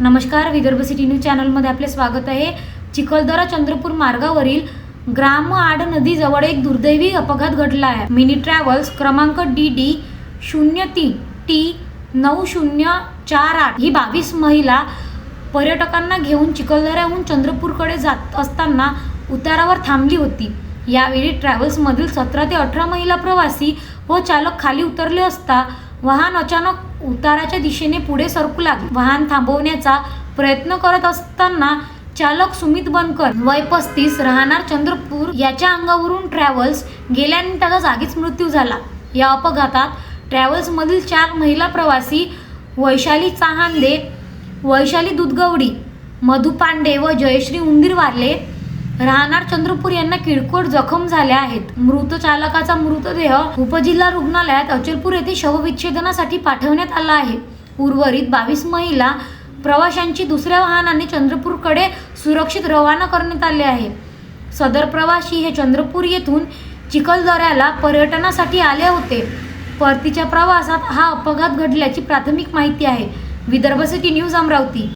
नमस्कार, Vidarbha city news चॅनलमध्ये आपले स्वागत आहे। चिखलदरा चंद्रपूर मार्गावरील ग्राम आड नदीजवळ एक दुर्दैवी अपघात घडला आहे। मिनी ट्रॅव्हल्स क्रमांक DD 03 T 9048 ही 22 महिला पर्यटकांना घेऊन चिखलदऱ्याहून चंद्रपूरकडे जात असताना उतारावर थांबली होती। यावेळी ट्रॅव्हल्समधील 17 ते 18 महिला प्रवासी व चालक खाली उतरले असता वाहन अचानक उताराच्या दिशेने पुढे सरकू लागले। वाहन थांबवण्याचा प्रयत्न करत असताना चालक सुमित बनकर वय 35 राहणार चंद्रपूर याच्या अंगावरून ट्रॅव्हल्स गेल्याने त्याचा जागीच मृत्यू झाला। या अपघातात ट्रॅव्हल्समधील 4 महिला प्रवासी वैशाली चाहांदे, वैशाली दुधगवडी, मधु पांडे व जयश्री उंदीरवाले राहणार चंद्रपूर यांना किरकोळ जखम झाल्या आहेत। मृत चालकाचा मृतदेह उपजिल्हा रुग्णालयात अचलपूर येथे शवविच्छेदनासाठी पाठवण्यात आला आहे। उर्वरित 22 महिला प्रवाशांची दुसऱ्या वाहनाने चंद्रपूरकडे सुरक्षित रवाना करण्यात आले आहे। सदर प्रवासी हे चंद्रपूर येथून चिखलदऱ्याला पर्यटनासाठी आले होते। परतीच्या प्रवासात हा अपघात घडल्याची प्राथमिक माहिती आहे। Vidarbha city news Amravati.